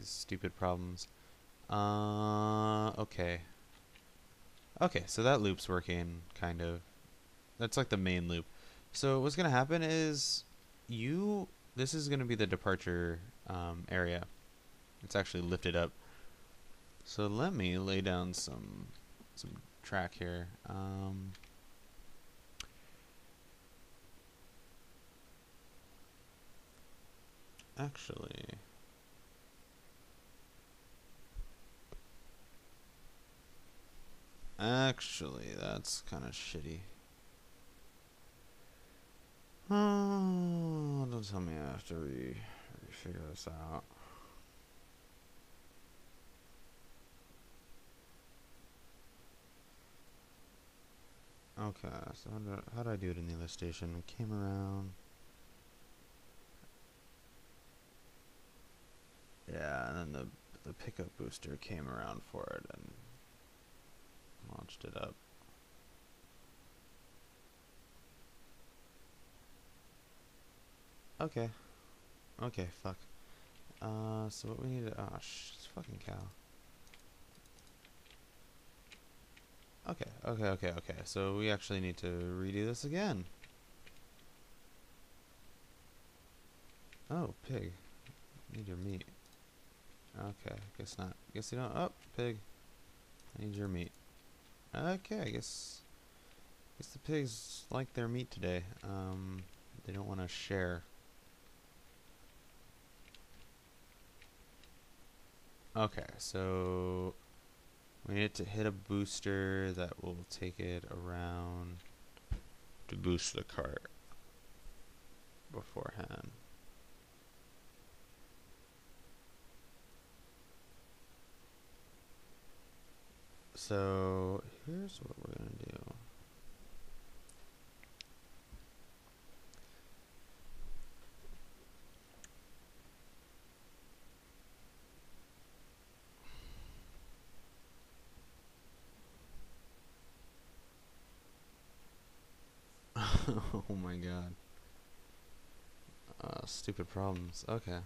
these stupid problems. Okay. Okay, so that loop's working, kind of. That's like the main loop. So what's gonna happen is this is gonna be the departure area. It's actually lifted up. So let me lay down some track here. Actually, that's kind of shitty. Oh, don't tell me I have to figure this out. Okay, so how do I do it in the other station? Came around. Yeah, and then the pickup booster came around for it and launched it up. Okay. Okay, fuck. So what we need to... Oh, fucking cow. Okay. So we actually need to redo this again. Oh, pig. Need your meat. Okay, guess not. Guess you don't... Oh, pig. I need your meat. Okay, I guess the pigs like their meat today. They don't want to share. Okay, so we need to hit a booster that will take it around to boost the cart beforehand. So here's what we're gonna do. Oh my god. Stupid problems. Okay.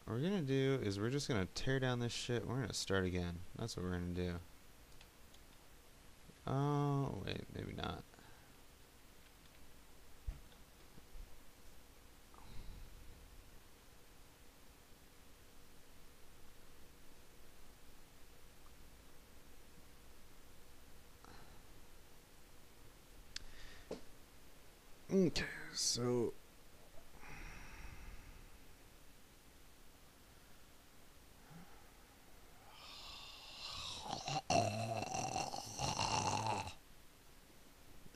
What we're gonna do is we're just gonna tear down this shit. We're gonna start again. That's what we're gonna do. Oh, wait, maybe not. Okay, so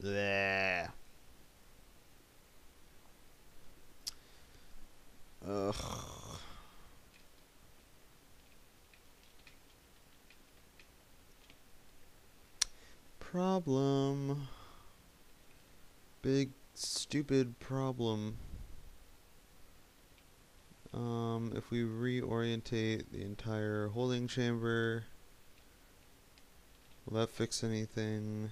bleh. Ugh. Problem. Big stupid problem. If we reorientate the entire holding chamber, will that fix anything?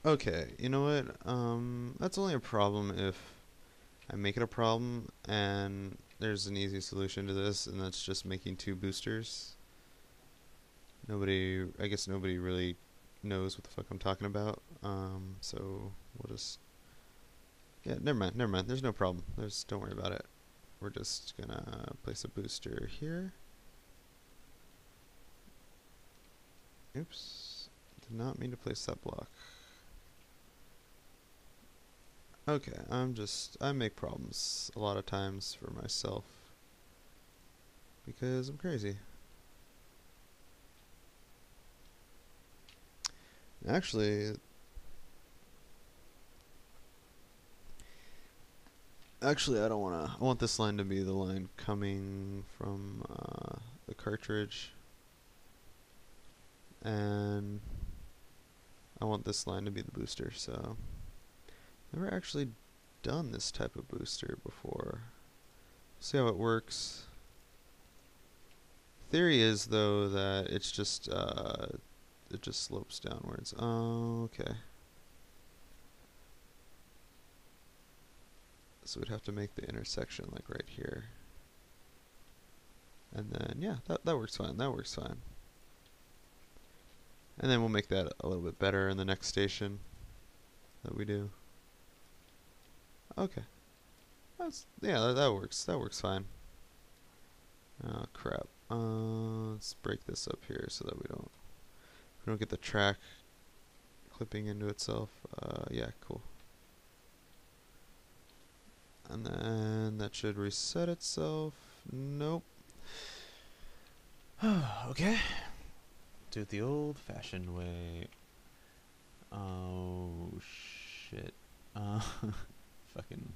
Okay, you know what? That's only a problem if I make it a problem and there's an easy solution to this, and that's just making two boosters. I guess nobody really knows what the fuck I'm talking about. So we'll just, yeah, never mind. There's no problem. Don't worry about it. We're just gonna place a booster here. Oops, did not mean to place that block. Okay, I make problems a lot of times for myself because I'm crazy. Actually, I don't wanna. I want this line to be the line coming from the cartridge, and I want this line to be the booster. So, never actually done this type of booster before. See how it works. Theory is though that it's just it just slopes downwards. Oh, okay. So we'd have to make the intersection like right here. And then, yeah, that works fine. That works fine. And then we'll make that a little bit better in the next station that we do. Okay. Yeah, that works. That works fine. Oh, crap. Let's break this up here so that we don't get the track clipping into itself. Yeah, cool. And then that should reset itself. Nope. Okay. Do it the old-fashioned way. Oh, shit. Fucking...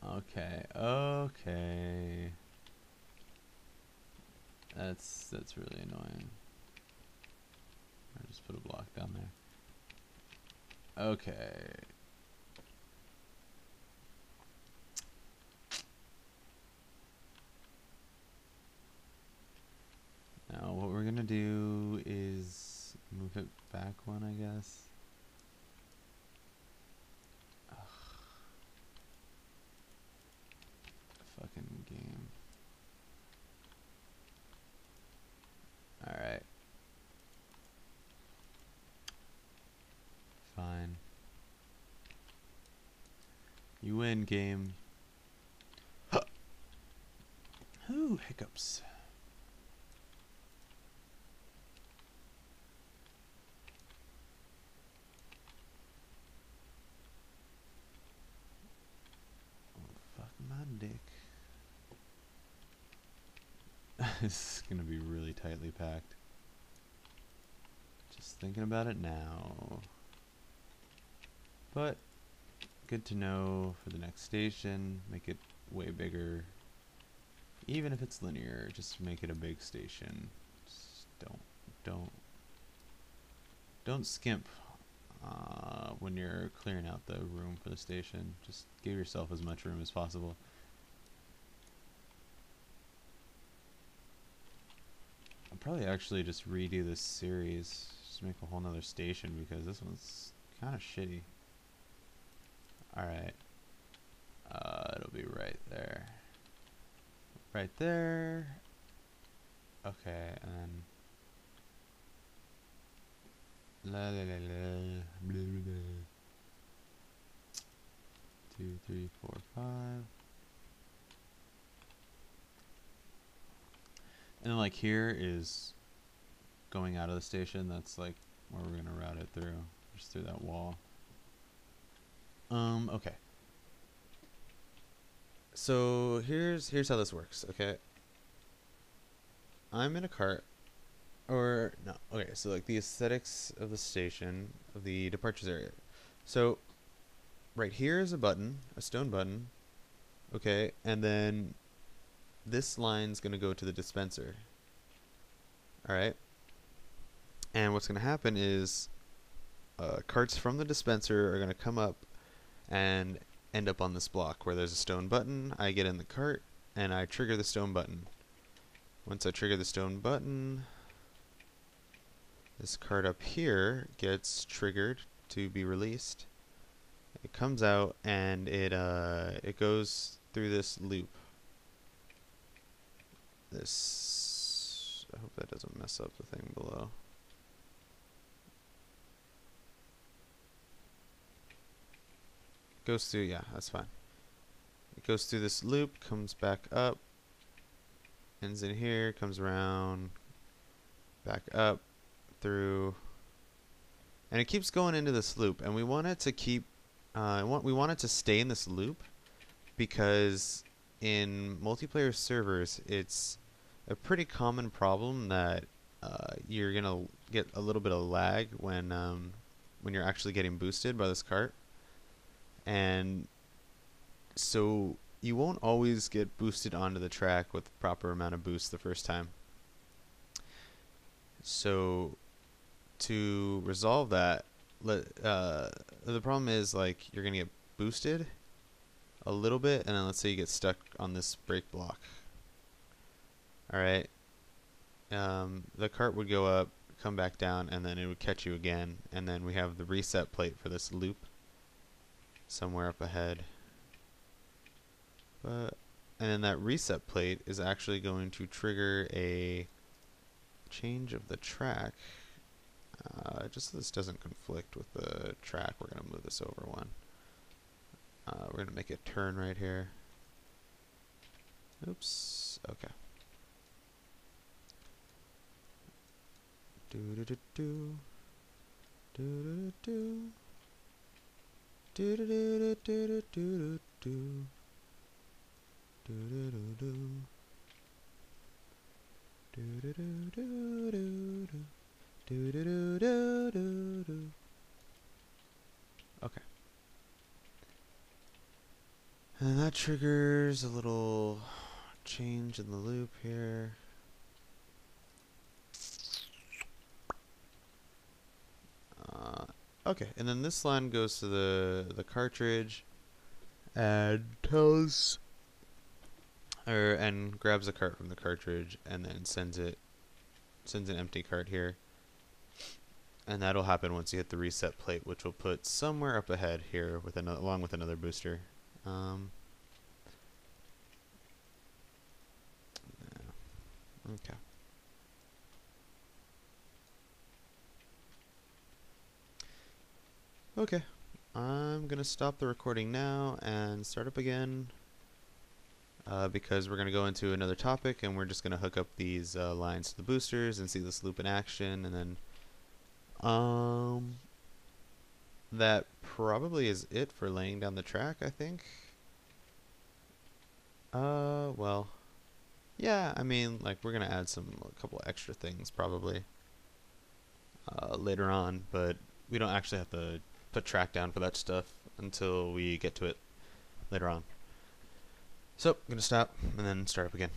Okay. That's really annoying. I'll just put a block down there. Okay. Now what we're gonna do is move it back one, I guess. Ugh. Fucking game. Alright. Fine. You win, game. Ooh, hiccups. Fuck my dick. This is gonna be really tightly packed. Just thinking about it now. But good to know for the next station. Make it way bigger. Even if it's linear, just make it a big station. Just don't skimp when you're clearing out the room for the station. Just give yourself as much room as possible. I'll probably actually just redo this series. Just make a whole nother station because this one's kind of shitty. Alright. It'll be right there. Right there. Okay, and then la la la la blah, blah, blah. 2, 3, 4, 5. And then like here is going out of the station. That's like where we're gonna route it through, just through that wall. Okay. So here's how this works. Okay. I'm in a cart, or no. Okay, so like the aesthetics of the station, of the departures area. So right here is a button, a stone button. Okay, and then this line's gonna go to the dispenser. Alright. And what's gonna happen is carts from the dispenser are gonna come up and end up on this block where there's a stone button. I get in the cart and I trigger the stone button. Once I trigger the stone button, this cart up here gets triggered to be released. It comes out and it goes through this loop. I hope that doesn't mess up the thing below. Goes through, yeah, that's fine. It goes through this loop, comes back up, ends in here, comes around, back up, through, and it keeps going into this loop. And we want it to keep, we want it to stay in this loop because in multiplayer servers, it's a pretty common problem that you're gonna get a little bit of lag when you're actually getting boosted by this cart. And so you won't always get boosted onto the track with the proper amount of boost the first time. So to resolve that, the problem is like you're gonna get boosted a little bit, and then let's say you get stuck on this break block. Alright. The cart would go up, come back down, and then it would catch you again. And then we have the reset plate for this loop somewhere up ahead. And then that reset plate is actually going to trigger a change of the track. Just so this doesn't conflict with the track, we're going to move this over one. We're going to make it turn right here. Oops. Okay. Do do do do. Do do do do. Do do do do do do. Do do do do. Do do do do do do. Do do do do do do. Okay. And that triggers a little change in the loop here. Okay, and then this line goes to the cartridge and and grabs a cart from the cartridge and then sends an empty cart here. And that'll happen once you hit the reset plate, which will put somewhere up ahead here with along with another booster. Okay. Okay. I'm gonna stop the recording now and start up again because we're gonna go into another topic and we're just gonna hook up these lines to the boosters and see this loop in action, and then that probably is it for laying down the track, I think. Well, yeah, I mean, like, we're gonna add a couple extra things probably later on, but we don't actually have to put track down for that stuff until we get to it later on. So, I'm gonna stop and then start up again.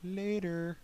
Later.